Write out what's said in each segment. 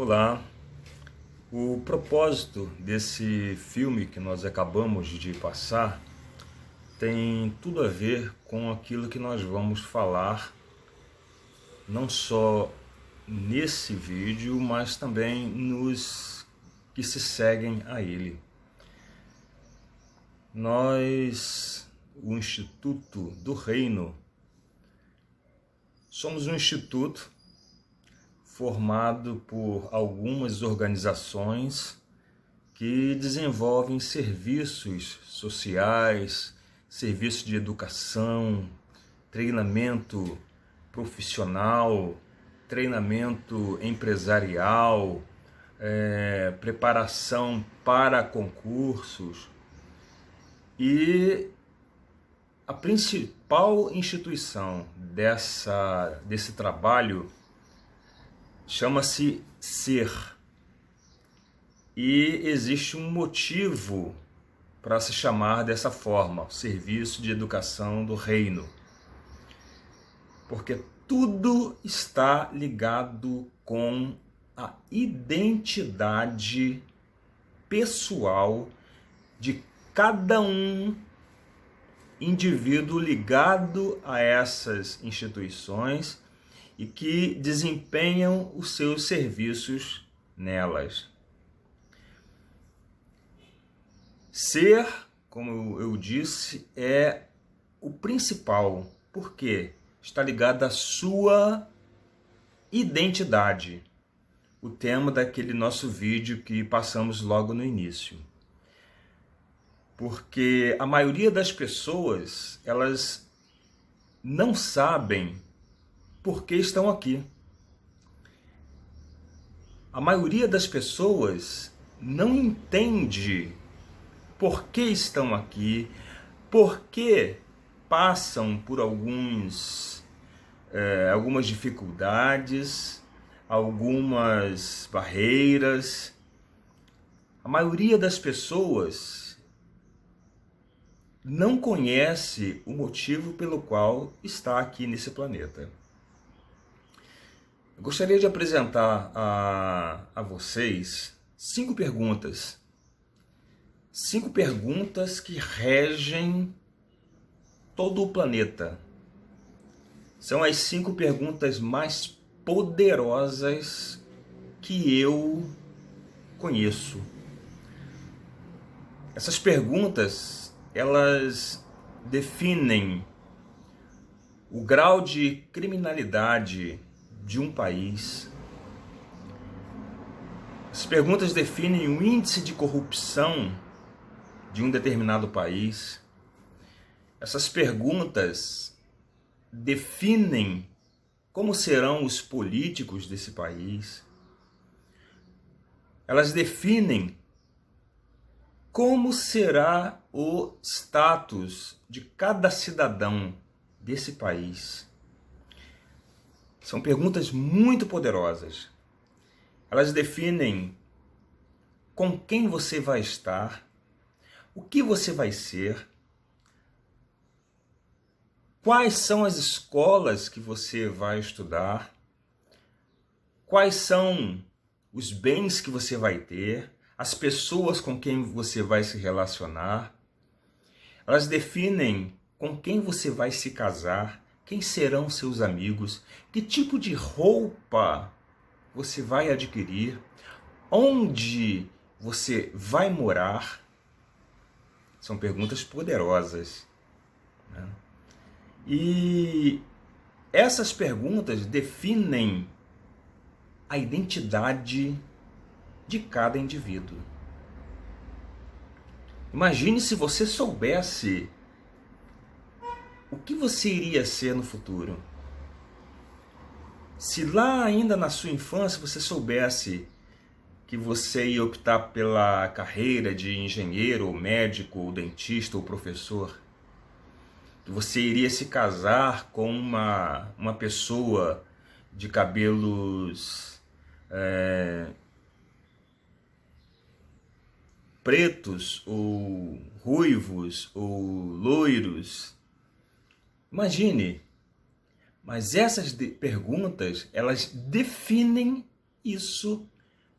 Olá, o propósito desse filme que nós acabamos de passar tem tudo a ver com aquilo que nós vamos falar, não só nesse vídeo, mas também nos que se seguem a ele. Nós, o Instituto do Reino, somos um instituto formado por algumas organizações que desenvolvem serviços sociais, serviços de educação, treinamento profissional, treinamento empresarial, preparação para concursos. E a principal instituição desse trabalho chama-se SER. E existe um motivo para se chamar dessa forma, Serviço de Educação do Reino. Porque tudo está ligado com a identidade pessoal de cada indivíduo ligado a essas instituições e que desempenham os seus serviços nelas. Ser, como eu disse, é o principal, porque está ligado à sua identidade, o tema daquele nosso vídeo que passamos logo no início. Porque a maioria das pessoas, elas não sabem por que estão aqui. A maioria das pessoas não entende por que estão aqui, por que passam por algumas dificuldades, algumas barreiras. A maioria das pessoas não conhece o motivo pelo qual está aqui nesse planeta. Eu gostaria de apresentar a vocês 5 perguntas. 5 perguntas que regem todo o planeta. São as 5 perguntas mais poderosas que eu conheço. Essas perguntas, elas definem o grau de criminalidade de um país. As perguntas definem o índice de corrupção de um determinado país. Essas perguntas definem como serão os políticos desse país. Elas definem como será o status de cada cidadão desse país. São perguntas muito poderosas. Elas definem com quem você vai estar, o que você vai ser, quais são as escolas que você vai estudar, quais são os bens que você vai ter, as pessoas com quem você vai se relacionar. Elas definem com quem você vai se casar, quem serão seus amigos, que tipo de roupa você vai adquirir, onde você vai morar. São perguntas poderosas, né? E essas perguntas definem a identidade de cada indivíduo. Imagine se você soubesse o que você iria ser no futuro. Se lá ainda na sua infância você soubesse que você ia optar pela carreira de engenheiro, ou médico, ou dentista, ou professor, que você iria se casar com uma pessoa de cabelos pretos, ou ruivos, ou loiros. Imagine. Mas essas perguntas, elas definem isso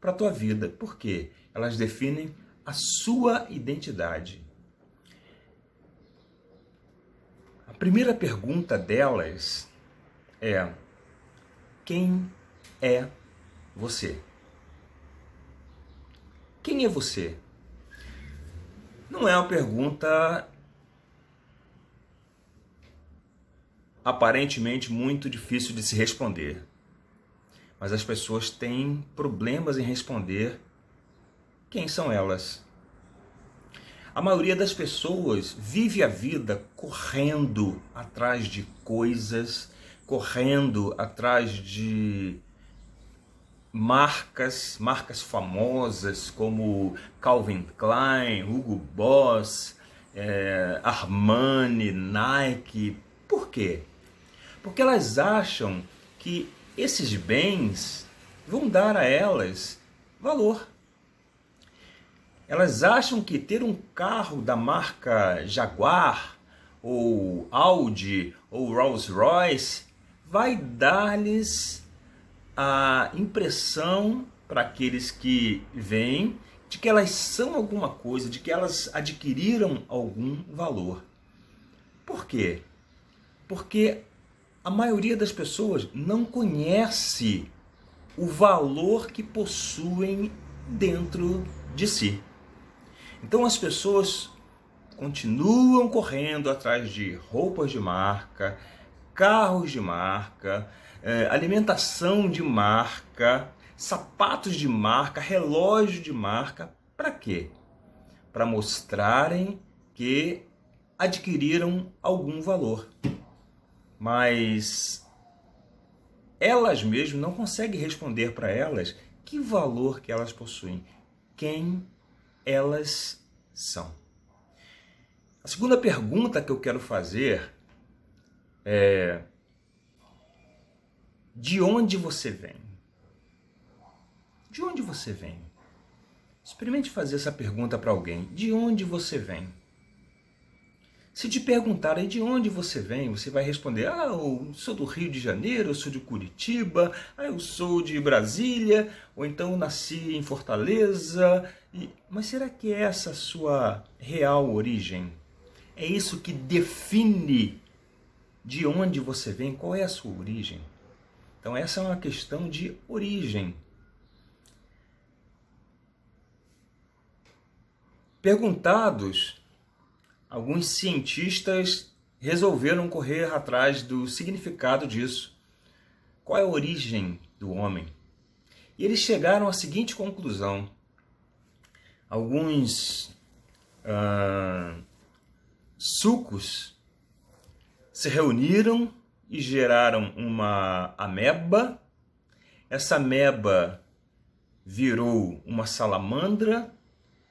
para a tua vida. Por quê? Elas definem a sua identidade. A primeira pergunta delas é: quem é você? Quem é você? Não é uma pergunta aparentemente muito difícil de se responder, mas as pessoas têm problemas em responder quem são elas. A maioria das pessoas vive a vida correndo atrás de coisas, correndo atrás de marcas famosas como Calvin Klein, Hugo Boss, Armani, Nike. Por quê? Porque elas acham que esses bens vão dar a elas valor. Elas acham que ter um carro da marca Jaguar, ou Audi, ou Rolls-Royce vai dar-lhes a impressão para aqueles que veem de que elas são alguma coisa, de que elas adquiriram algum valor. Por quê? Porque a maioria das pessoas não conhece o valor que possuem dentro de si. Então as pessoas continuam correndo atrás de roupas de marca, carros de marca, alimentação de marca, sapatos de marca, relógio de marca. Para quê? Para mostrarem que adquiriram algum valor. Mas elas mesmas não conseguem responder para elas que valor que elas possuem, quem elas são. A segunda pergunta que eu quero fazer é: de onde você vem? De onde você vem? Experimente fazer essa pergunta para alguém. De onde você vem? Se te perguntarem de onde você vem, você vai responder: eu sou do Rio de Janeiro, eu sou de Curitiba, eu sou de Brasília, ou então nasci em Fortaleza. Mas será que é essa a sua real origem? É isso que define de onde você vem? Qual é a sua origem? Então essa é uma questão de origem. Perguntados, alguns cientistas resolveram correr atrás do significado disso. Qual é a origem do homem? E eles chegaram à seguinte conclusão. Alguns sucos se reuniram e geraram uma ameba. Essa ameba virou uma salamandra.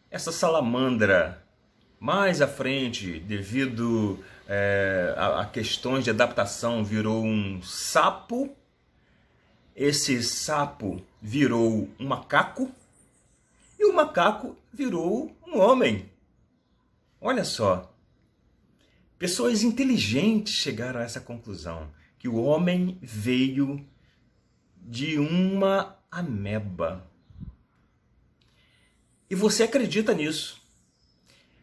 Essa salamandra, mais à frente, devido a questões de adaptação, virou um sapo. Esse sapo virou um macaco. E o macaco virou um homem. Olha só. Pessoas inteligentes chegaram a essa conclusão, que o homem veio de uma ameba. E você acredita nisso.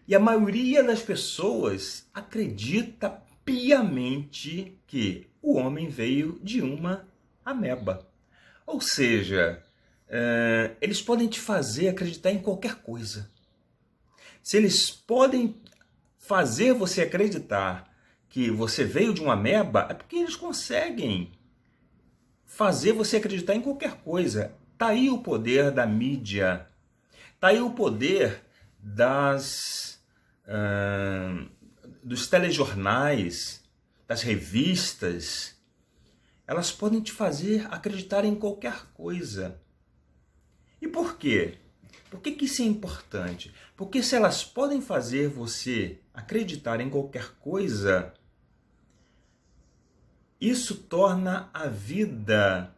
E a maioria das pessoas acredita piamente que o homem veio de uma ameba. Ou seja, eles podem te fazer acreditar em qualquer coisa. Se eles podem fazer você acreditar que você veio de uma ameba, é porque eles conseguem fazer você acreditar em qualquer coisa. Tá aí o poder da mídia. Tá aí o poder dos telejornais, das revistas. Elas podem te fazer acreditar em qualquer coisa. E por quê? Por que isso é importante? Porque se elas podem fazer você acreditar em qualquer coisa, isso torna a vida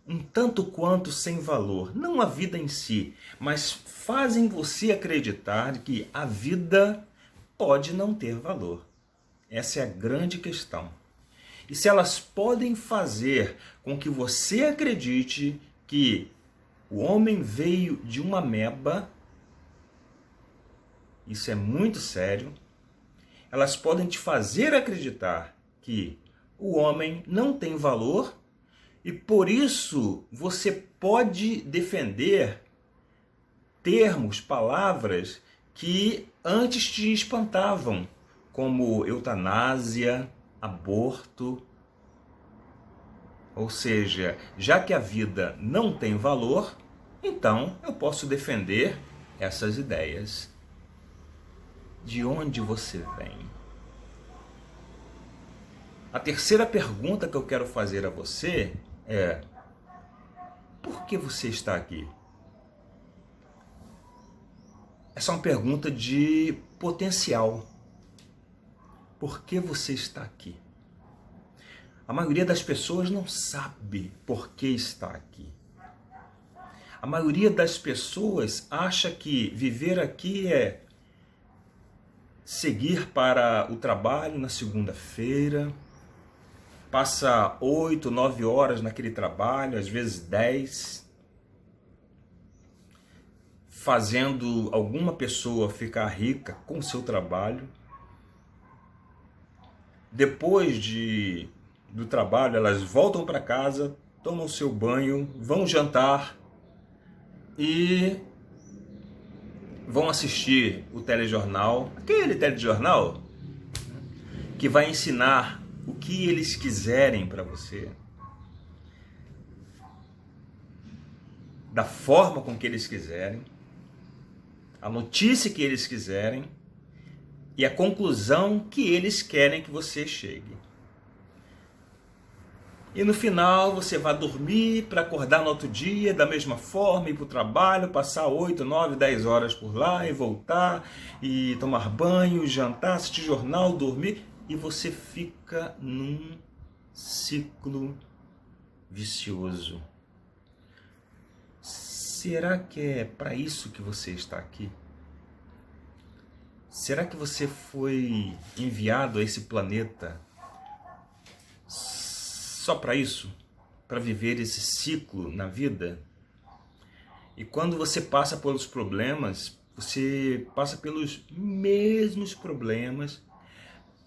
um tanto quanto sem valor. Não a vida em si, mas fazem você acreditar que a vida pode não ter valor. Essa é a grande questão. E se elas podem fazer com que você acredite que O homem veio de uma ameba, isso é muito sério. Elas podem te fazer acreditar que o homem não tem valor e por isso você pode defender termos, palavras que antes te espantavam, como eutanásia, aborto. Ou seja, já que a vida não tem valor, então eu posso defender essas ideias. De onde você vem? A terceira pergunta que eu quero fazer a você é: por que você está aqui? Essa é uma pergunta de potencial. Por que você está aqui? A maioria das pessoas não sabe por que está aqui. A maioria das pessoas acha que viver aqui é seguir para o trabalho na segunda-feira, passa 8, 9 horas naquele trabalho, às vezes 10, fazendo alguma pessoa ficar rica com o seu trabalho. Depois do trabalho, elas voltam para casa, tomam seu banho, vão jantar e vão assistir o telejornal, aquele telejornal que vai ensinar o que eles quiserem para você, da forma com que eles quiserem, a notícia que eles quiserem e a conclusão que eles querem que você chegue. E no final você vai dormir para acordar no outro dia da mesma forma, ir para o trabalho, passar 8, 9, 10 horas por lá e voltar, e tomar banho, jantar, assistir jornal, dormir, e você fica num ciclo vicioso. Será que é para isso que você está aqui? Será que você foi enviado a esse planeta só para isso? Para viver esse ciclo na vida? E quando você passa pelos problemas, você passa pelos mesmos problemas,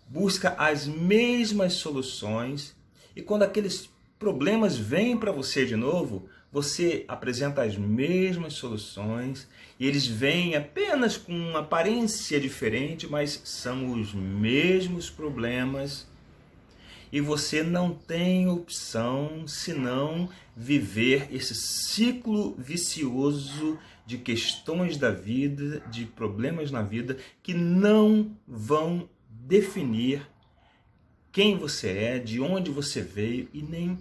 busca as mesmas soluções, e quando aqueles problemas vêm para você de novo, você apresenta as mesmas soluções, e eles vêm apenas com uma aparência diferente, mas são os mesmos problemas, e você não tem opção senão viver esse ciclo vicioso de questões da vida, de problemas na vida, que não vão definir quem você é, de onde você veio e nem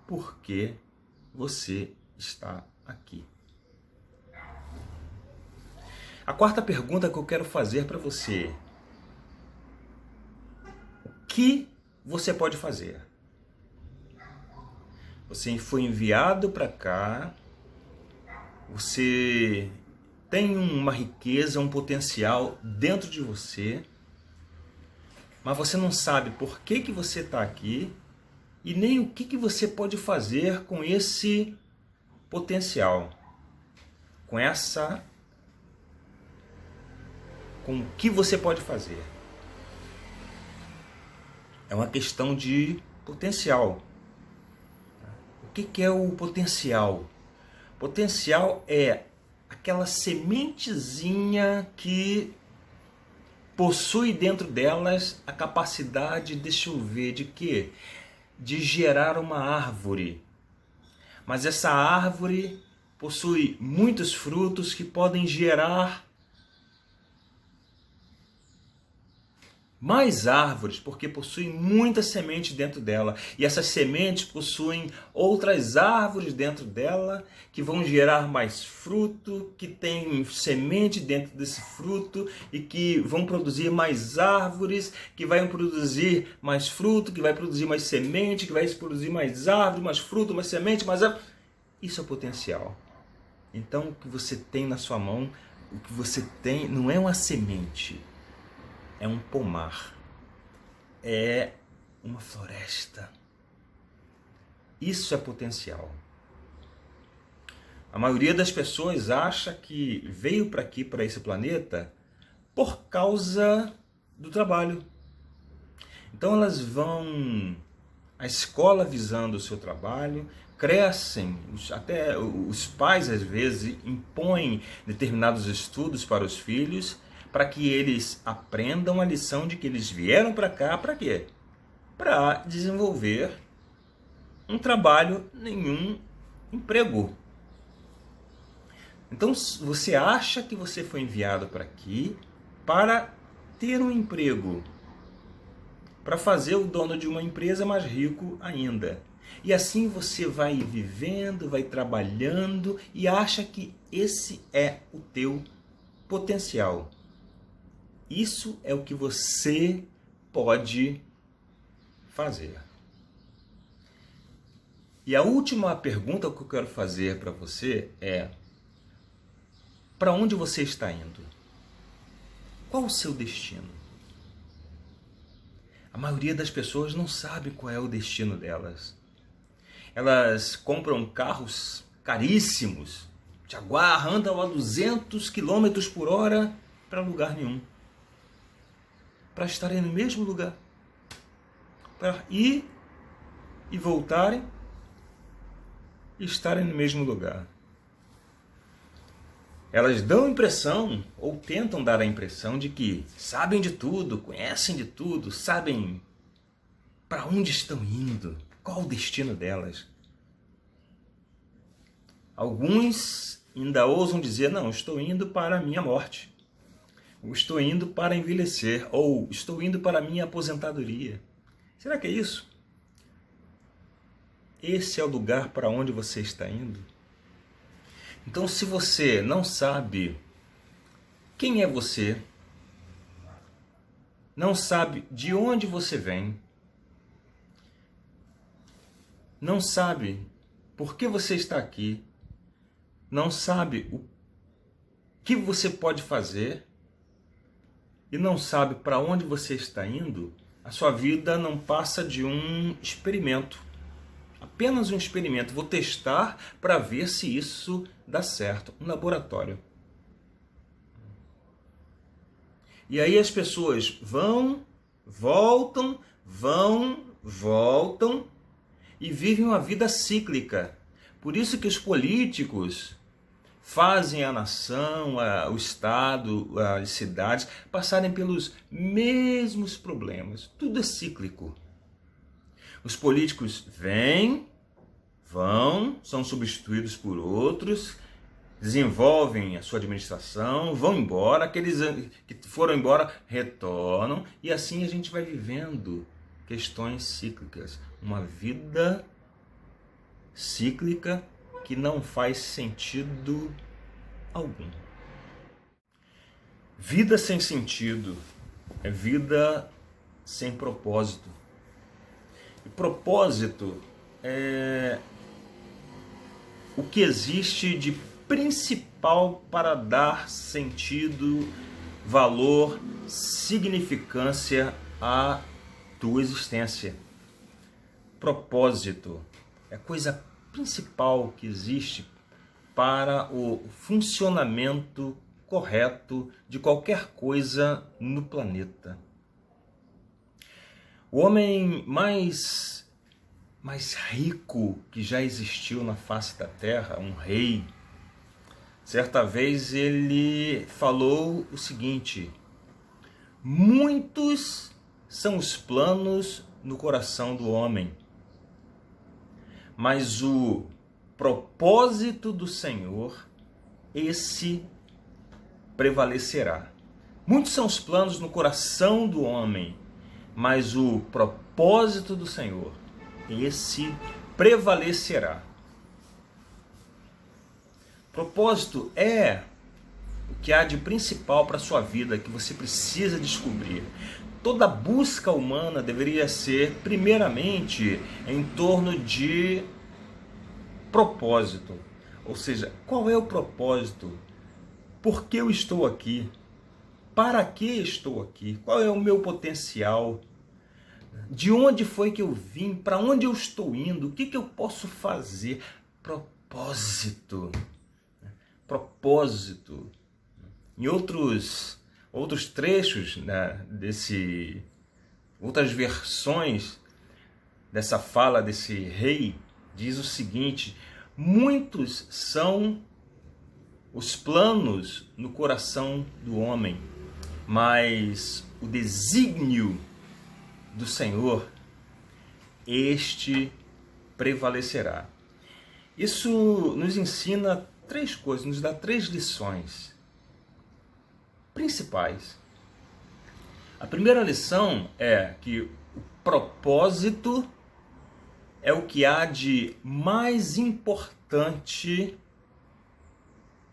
por que você está aqui. A quarta pergunta que eu quero fazer para você: o que você pode fazer? Você foi enviado para cá, você tem uma riqueza, um potencial dentro de você, mas você não sabe por que você está aqui e nem o que você pode fazer com esse potencial, com o que você pode fazer. É uma questão de potencial. O que é o potencial? Potencial é aquela sementezinha que possui dentro delas a capacidade, deixa eu ver, de quê? De gerar uma árvore. Mas essa árvore possui muitos frutos que podem gerar mais árvores, porque possuem muita semente dentro dela. E essas sementes possuem outras árvores dentro dela, que vão gerar mais fruto, que tem semente dentro desse fruto, e que vão produzir mais árvores, que vai produzir mais fruto, que vai produzir mais semente, que vai produzir mais árvore, mais fruto, mais semente, mais árvore. Isso é potencial. Então o que você tem na sua mão, o que você tem não é uma semente, é um pomar, é uma floresta. Isso é potencial. A maioria das pessoas acha que veio para aqui, para esse planeta, por causa do trabalho. Então elas vão à escola visando o seu trabalho, crescem, até os pais às vezes impõem determinados estudos para os filhos, para que eles aprendam a lição de que eles vieram para cá para quê? Para desenvolver um trabalho, nenhum emprego. Então você acha que você foi enviado para aqui para ter um emprego, para fazer o dono de uma empresa mais rico ainda. E assim você vai vivendo, vai trabalhando e acha que esse é o teu potencial. Isso é o que você pode fazer. E a última pergunta que eu quero fazer para você é: para onde você está indo? Qual o seu destino? A maioria das pessoas não sabe qual é o destino delas. Elas compram carros caríssimos, Jaguar, andam a 200 km por hora para lugar nenhum. Para estarem no mesmo lugar. Para ir e voltarem e estarem no mesmo lugar. Elas dão a impressão, ou tentam dar a impressão, de que sabem de tudo, conhecem de tudo, sabem para onde estão indo, qual o destino delas. Alguns ainda ousam dizer: não, estou indo para a minha morte, ou estou indo para envelhecer, ou estou indo para a minha aposentadoria. Será que é isso? Esse é o lugar para onde você está indo? Então, se você não sabe quem é você, não sabe de onde você vem, não sabe por que você está aqui, não sabe o que você pode fazer e não sabe para onde você está indo, a sua vida não passa de um experimento. Apenas um experimento. Vou testar para ver se isso dá certo. Um laboratório. E aí as pessoas vão, voltam e vivem uma vida cíclica. Por isso que os políticos fazem a nação, o Estado, as cidades passarem pelos mesmos problemas. Tudo é cíclico. Os políticos vêm, vão, são substituídos por outros, desenvolvem a sua administração, vão embora, aqueles que foram embora retornam, e assim a gente vai vivendo questões cíclicas. Uma vida cíclica que não faz sentido algum. Vida sem sentido é vida sem propósito. E propósito é o que existe de principal para dar sentido, valor, significância à tua existência. Propósito é a coisa principal que existe para o funcionamento correto de qualquer coisa no planeta. O homem mais rico que já existiu na face da Terra, um rei, certa vez ele falou o seguinte: muitos são os planos no coração do homem, mas o propósito do Senhor, esse prevalecerá. Muitos são os planos no coração do homem, mas o propósito do Senhor, esse prevalecerá. Propósito é o que há de principal para a sua vida, que você precisa descobrir. Toda busca humana deveria ser, primeiramente, em torno de propósito. Ou seja, qual é o propósito? Por que eu estou aqui? Para que estou aqui? Qual é o meu potencial? De onde foi que eu vim? Para onde eu estou indo? O que eu posso fazer? Propósito. propósito. Em outros trechos, né, outras versões dessa fala desse rei, diz o seguinte: muitos são os planos no coração do homem, mas o desígnio do Senhor, este prevalecerá. Isso nos ensina 3 coisas, nos dá 3 lições principais. A primeira lição é que o propósito é o que há de mais importante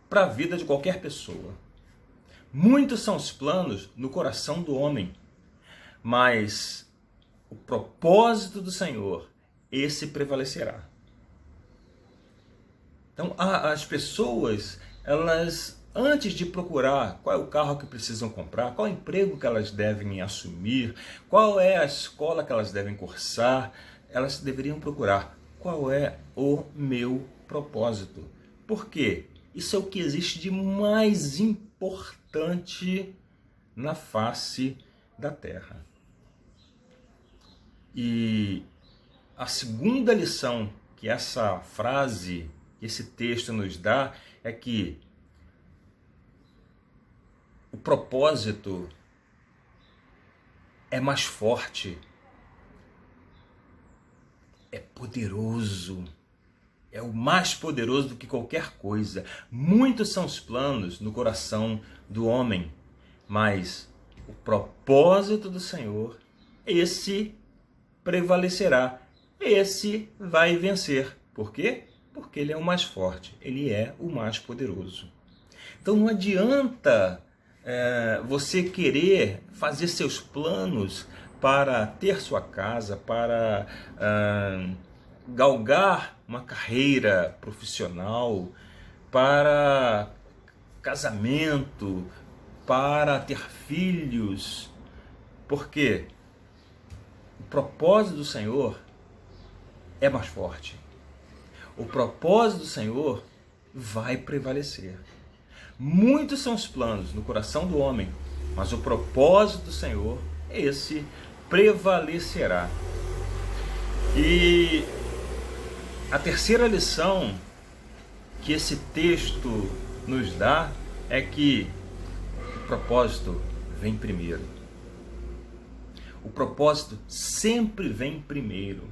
para a vida de qualquer pessoa. Muitos são os planos no coração do homem, mas o propósito do Senhor, esse prevalecerá. Então, as pessoas, elas, antes de procurar qual é o carro que precisam comprar, qual é o emprego que elas devem assumir, qual é a escola que elas devem cursar, elas deveriam procurar qual é o meu propósito. Por quê? Isso é o que existe de mais importante na face da Terra. E a segunda lição que essa frase, esse texto nos dá, é que o propósito é mais forte, é poderoso, é o mais poderoso do que qualquer coisa. Muitos são os planos no coração do homem, mas o propósito do Senhor, esse prevalecerá, esse vai vencer. Por quê? Porque ele é o mais forte, ele é o mais poderoso. Então não adianta você querer fazer seus planos para ter sua casa, para galgar uma carreira profissional, para casamento, para ter filhos. Por quê? O propósito do Senhor é mais forte. O propósito do Senhor vai prevalecer. Muitos são os planos no coração do homem, mas o propósito do Senhor, esse prevalecerá. E a terceira lição que esse texto nos dá é que o propósito vem primeiro. O propósito sempre vem primeiro.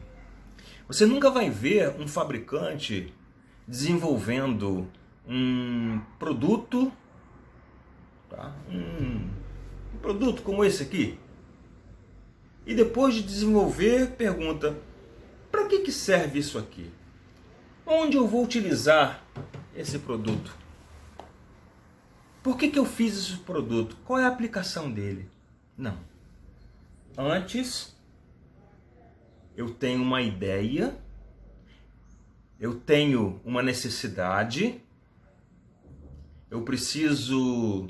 Você nunca vai ver um fabricante desenvolvendo um produto, tá? um produto como esse aqui, e depois de desenvolver, pergunta: para que serve isso aqui? Onde eu vou utilizar esse produto? Por que eu fiz esse produto? Qual é a aplicação dele? Não. Antes, eu tenho uma ideia, eu tenho uma necessidade, eu preciso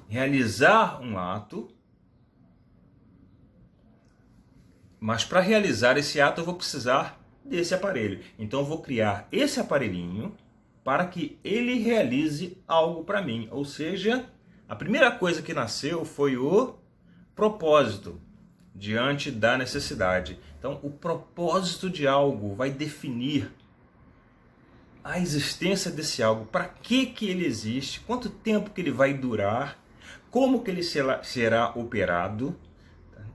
realizar um ato, mas para realizar esse ato eu vou precisar desse aparelho. Então eu vou criar esse aparelhinho para que ele realize algo para mim. Ou seja, a primeira coisa que nasceu foi o propósito diante da necessidade. Então o propósito de algo vai definir a existência desse algo, para que ele existe, quanto tempo que ele vai durar, como que ele será operado.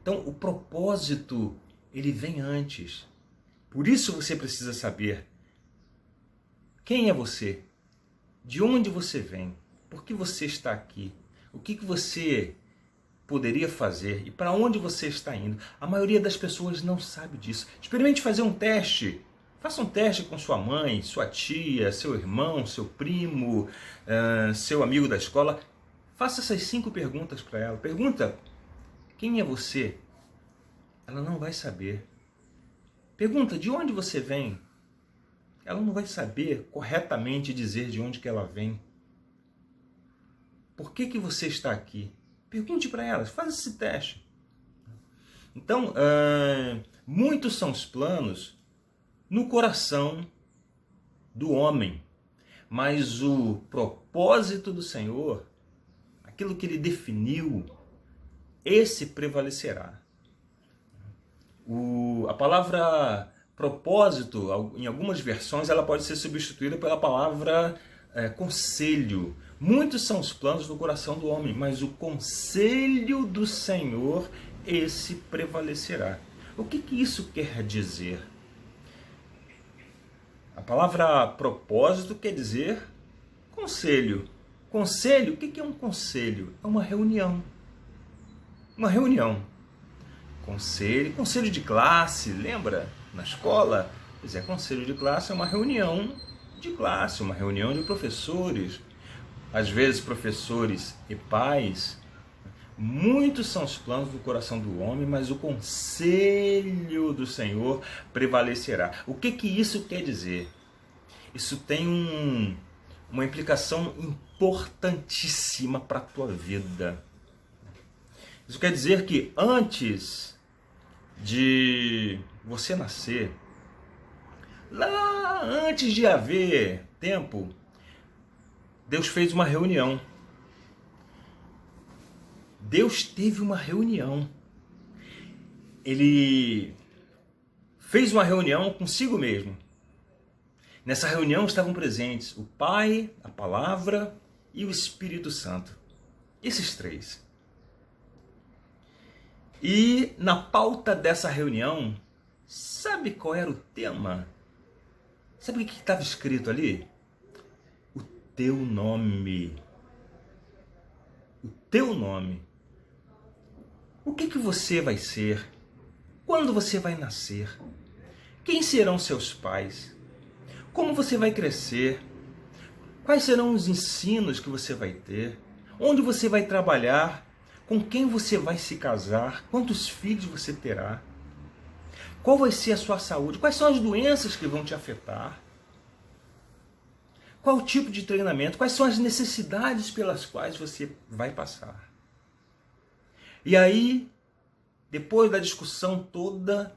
Então o propósito, ele vem antes. Por isso você precisa saber quem é você, de onde você vem, por que você está aqui, o que você poderia fazer e para onde você está indo. A maioria das pessoas não sabe disso. Experimente fazer um teste. Faça um teste com sua mãe, sua tia, seu irmão, seu primo, seu amigo da escola. Faça essas 5 perguntas para ela. Pergunta: quem é você? Ela não vai saber. Pergunta: de onde você vem? Ela não vai saber corretamente dizer de onde que ela vem. Por que você está aqui? Pergunte para elas, faz esse teste. Então, muitos são os planos no coração do homem, mas o propósito do Senhor, aquilo que Ele definiu, esse prevalecerá. A palavra propósito, em algumas versões, ela pode ser substituída pela palavra conselho. Muitos são os planos do coração do homem, mas o conselho do Senhor, esse prevalecerá. O que isso quer dizer? A palavra propósito quer dizer conselho. Conselho, o que é um conselho? É uma reunião. Uma reunião. Conselho de classe, lembra? Na escola? Pois é, conselho de classe é uma reunião de classe, uma reunião de professores. Às vezes professores e pais. Muitos são os planos do coração do homem, mas o conselho do Senhor prevalecerá. O que isso quer dizer? Isso tem uma implicação importantíssima para a tua vida. Isso quer dizer que antes de você nascer, lá antes de haver tempo, Deus fez uma reunião. Deus teve uma reunião. Ele fez uma reunião consigo mesmo. Nessa reunião estavam presentes o Pai, a Palavra e o Espírito Santo. Esses três. E na pauta dessa reunião, sabe qual era o tema? Sabe o que estava escrito ali? O teu nome. O teu nome. O que você vai ser? Quando você vai nascer? Quem serão seus pais? Como você vai crescer? Quais serão os ensinos que você vai ter? Onde você vai trabalhar? Com quem você vai se casar? Quantos filhos você terá? Qual vai ser a sua saúde? Quais são as doenças que vão te afetar? Qual o tipo de treinamento? Quais são as necessidades pelas quais você vai passar? E aí, depois da discussão toda,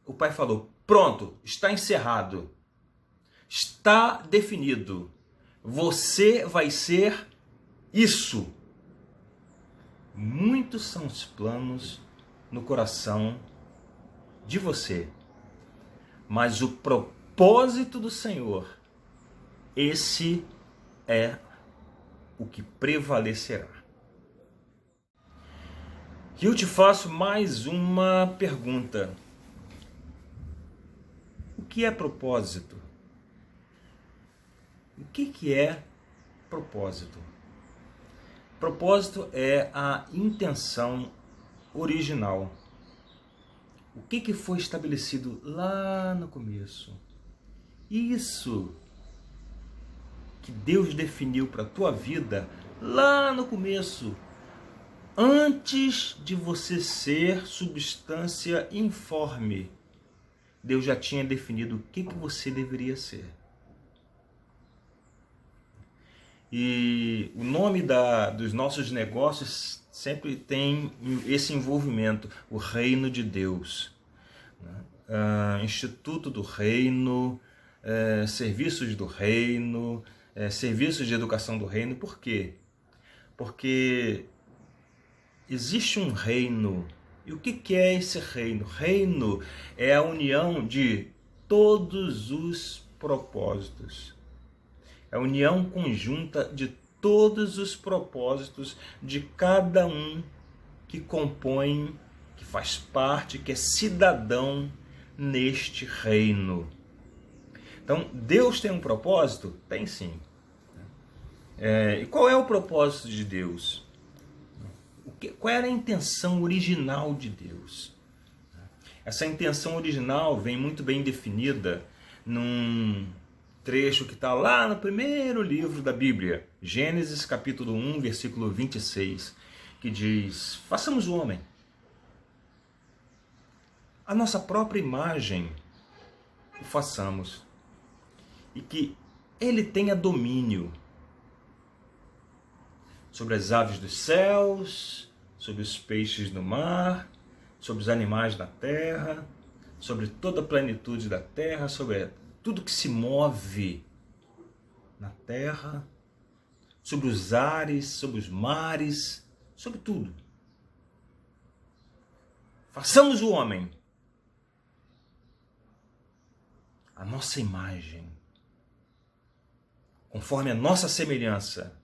o pai falou: pronto, está encerrado. Está definido. Você vai ser isso. Muitos são os planos no coração de você. Mas o propósito do Senhor, esse é o que prevalecerá. E eu te faço mais uma pergunta. O que é propósito? O que é propósito? Propósito é a intenção original. O que foi estabelecido lá no começo? Isso que Deus definiu para a tua vida lá no começo, antes de você ser substância informe. Deus já tinha definido o que você deveria ser. E o nome dos nossos negócios sempre tem esse envolvimento, o reino de Deus. Instituto do Reino, serviços do reino, serviços de educação do reino. Por quê? Porque existe um reino. E o que é esse reino? Reino é a união de todos os propósitos. É a união conjunta de todos os propósitos de cada um que compõe, que faz parte, que é cidadão neste reino. Então, Deus tem um propósito? Tem sim. E qual é o propósito de Deus? Qual era a intenção original de Deus? Essa intenção original vem muito bem definida num trecho que está lá no primeiro livro da Bíblia, Gênesis capítulo 1, versículo 26, que diz: façamos o homem a nossa própria imagem, o façamos, e que ele tenha domínio sobre as aves dos céus, sobre os peixes do mar, sobre os animais da terra, sobre toda a plenitude da terra, sobre tudo que se move na terra, sobre os ares, sobre os mares, sobre tudo. Façamos o homem a nossa imagem, conforme a nossa semelhança.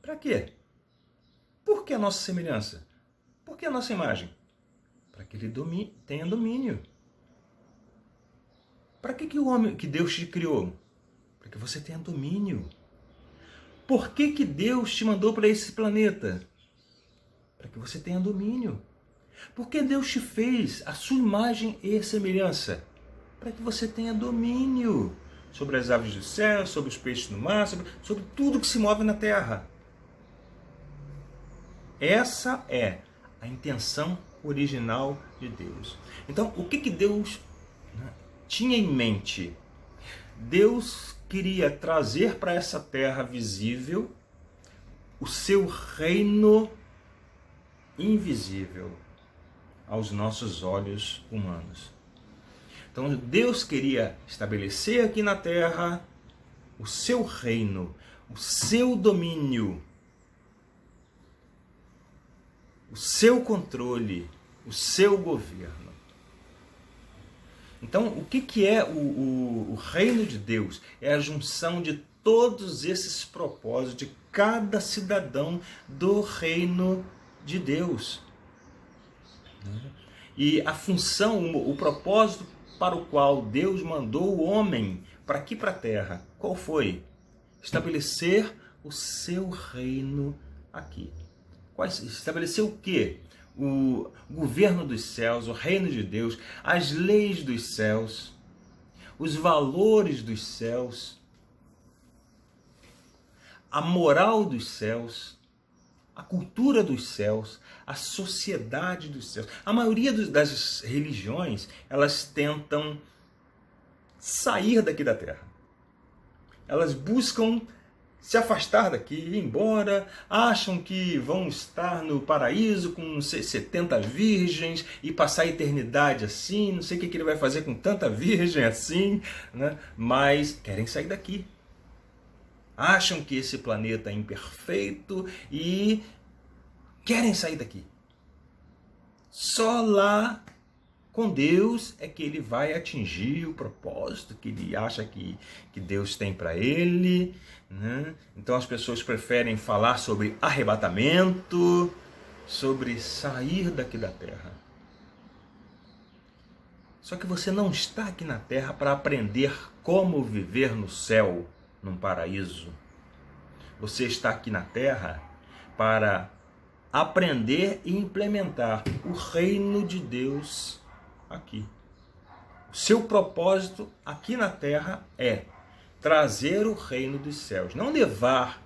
Para quê? Por que a nossa semelhança? Por que a nossa imagem? Para que ele tenha domínio. Para que o homem, que Deus te criou? Para que você tenha domínio. Por que Deus te mandou para esse planeta? Para que você tenha domínio. Por que Deus te fez a sua imagem e semelhança? Para que você tenha domínio sobre as aves do céu, sobre os peixes no mar, sobre tudo que se move na terra. Essa é a intenção original de Deus. Então, o que Deus tinha em mente? Deus queria trazer para essa terra visível o seu reino invisível aos nossos olhos humanos. Então Deus queria estabelecer aqui na terra o seu reino, o seu domínio, o seu controle, o seu governo. Então, o que é o reino de Deus? É a junção de todos esses propósitos de cada cidadão do reino de Deus. E a função, o propósito para o qual Deus mandou o homem para aqui para a terra, qual foi? Estabelecer o seu reino aqui. Estabelecer o quê? O governo dos céus, o reino de Deus, as leis dos céus, os valores dos céus, a moral dos céus, a cultura dos céus, a sociedade dos céus. A maioria das religiões, elas tentam sair daqui da terra. Elas buscam se afastar daqui, ir embora, acham que vão estar no paraíso com 70 virgens e passar a eternidade assim, não sei o que ele vai fazer com tanta virgem assim, né? Mas querem sair daqui. Acham que esse planeta é imperfeito e querem sair daqui. Só lá com Deus é que ele vai atingir o propósito que ele acha que Deus tem para ele, né? Então as pessoas preferem falar sobre arrebatamento, sobre sair daqui da terra. Só que você não está aqui na terra para aprender como viver no céu, num paraíso. Você está aqui na terra para aprender e implementar o reino de Deus aqui. O seu propósito aqui na terra é trazer o reino dos céus. Não levar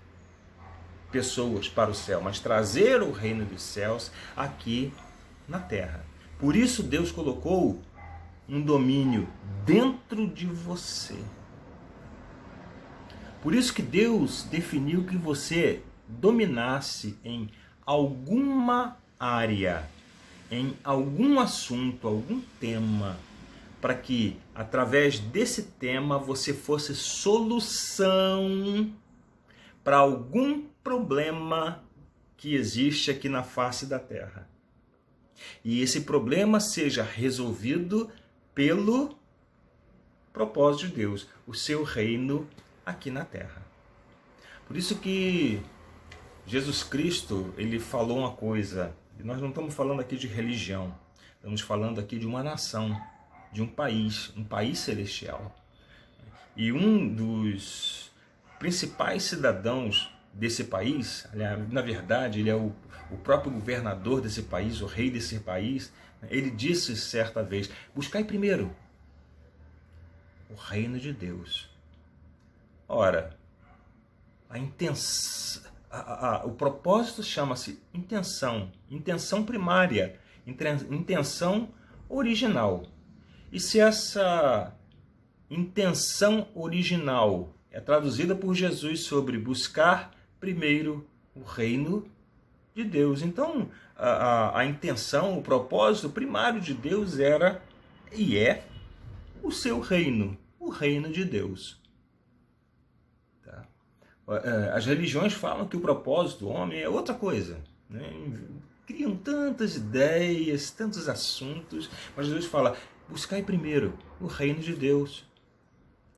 pessoas para o céu, mas trazer o reino dos céus aqui na terra. Por isso Deus colocou um domínio dentro de você. Por isso que Deus definiu que você dominasse em alguma área, em algum assunto, algum tema, para que através desse tema você fosse solução para algum problema que existe aqui na face da Terra. E esse problema seja resolvido pelo propósito de Deus, o seu reino aqui na Terra. Por isso que Jesus Cristo, ele falou uma coisa, e nós não estamos falando aqui de religião, estamos falando aqui de uma nação, de um país celestial. E um dos principais cidadãos desse país, na verdade, ele é o próprio governador desse país, o rei desse país, ele disse certa vez: buscai primeiro o reino de Deus. Ora, a intenção, o propósito chama-se intenção primária, intenção original. E se essa intenção original é traduzida por Jesus sobre buscar primeiro o reino de Deus, então a intenção, o propósito primário de Deus era e é o seu reino, o reino de Deus. As religiões falam que o propósito do homem é outra coisa, né? Criam tantas ideias, tantos assuntos, mas Jesus fala: buscai primeiro o reino de Deus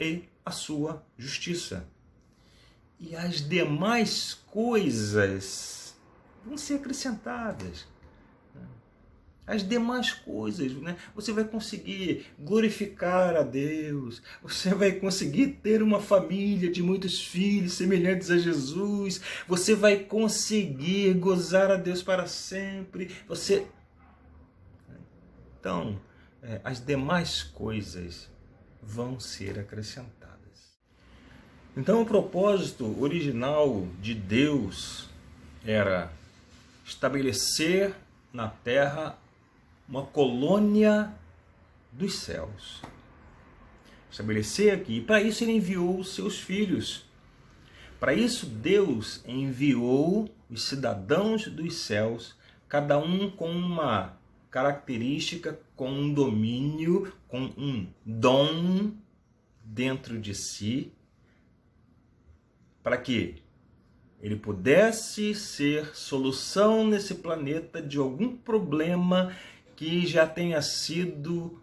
e a sua justiça, e as demais coisas vão ser acrescentadas. As demais coisas, né? Você vai conseguir glorificar a Deus, você vai conseguir ter uma família de muitos filhos semelhantes a Jesus, você vai conseguir gozar a Deus para sempre. Então, as demais coisas vão ser acrescentadas. Então, o propósito original de Deus era estabelecer na terra uma colônia dos céus. Estabelecer aqui. E para isso ele enviou os seus filhos. Para isso Deus enviou os cidadãos dos céus, cada um com uma característica, com um domínio, com um dom dentro de si, para que ele pudesse ser solução nesse planeta de algum problema que já tenha sido,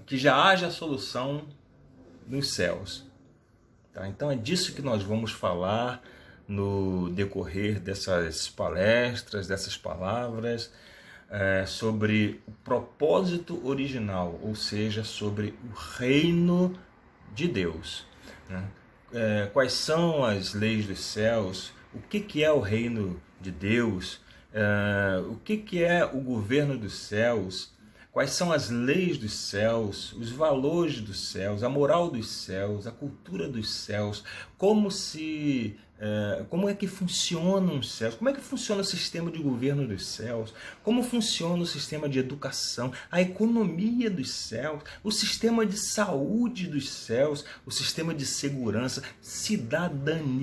que já haja solução nos céus. Tá? Então é disso que nós vamos falar no decorrer dessas palestras, dessas palavras, sobre o propósito original, ou seja, sobre o reino de Deus, né? Quais são as leis dos céus, o que é o reino de Deus, o que é o governo dos céus, quais são as leis dos céus, os valores dos céus, a moral dos céus, a cultura dos céus, como é que funcionam os céus, como é que funciona o sistema de governo dos céus, como funciona o sistema de educação, a economia dos céus, o sistema de saúde dos céus, o sistema de segurança, cidadania.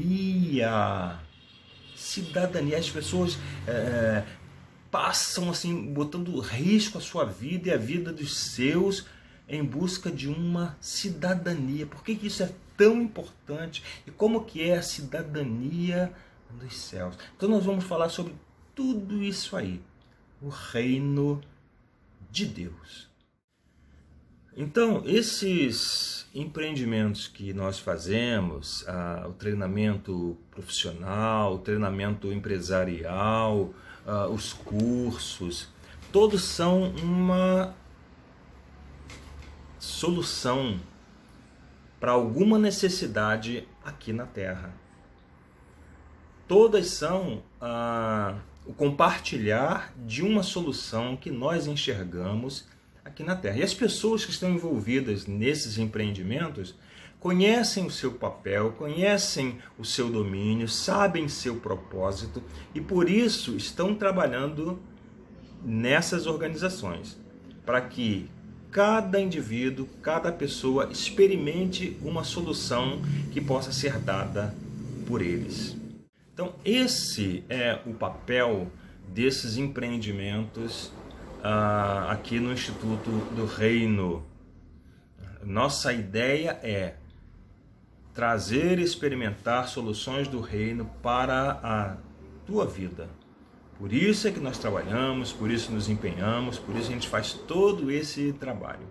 As pessoas passam assim, botando risco à sua vida e à vida dos seus em busca de uma cidadania. Por que isso é tão importante? E como que é a cidadania dos céus? Então nós vamos falar sobre tudo isso aí. O reino de Deus. Então, esses empreendimentos que nós fazemos, o treinamento profissional, o treinamento empresarial, os cursos, todos são uma solução para alguma necessidade aqui na Terra. Todas são o compartilhar de uma solução que nós enxergamos aqui na Terra. E as pessoas que estão envolvidas nesses empreendimentos conhecem o seu papel, conhecem o seu domínio, sabem seu propósito e por isso estão trabalhando nessas organizações, para que cada indivíduo, cada pessoa experimente uma solução que possa ser dada por eles. Então esse é o papel desses empreendimentos aqui no Instituto do Reino. Nossa ideia é trazer e experimentar soluções do reino para a tua vida. Por isso é que nós trabalhamos, por isso nos empenhamos, por isso a gente faz todo esse trabalho.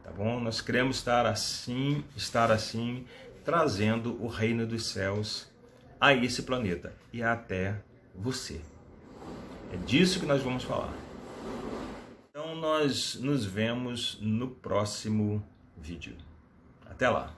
Tá bom? Nós queremos estar assim, trazendo o reino dos céus a esse planeta e até você. É disso que nós vamos falar. Então nós nos vemos no próximo vídeo. Até lá!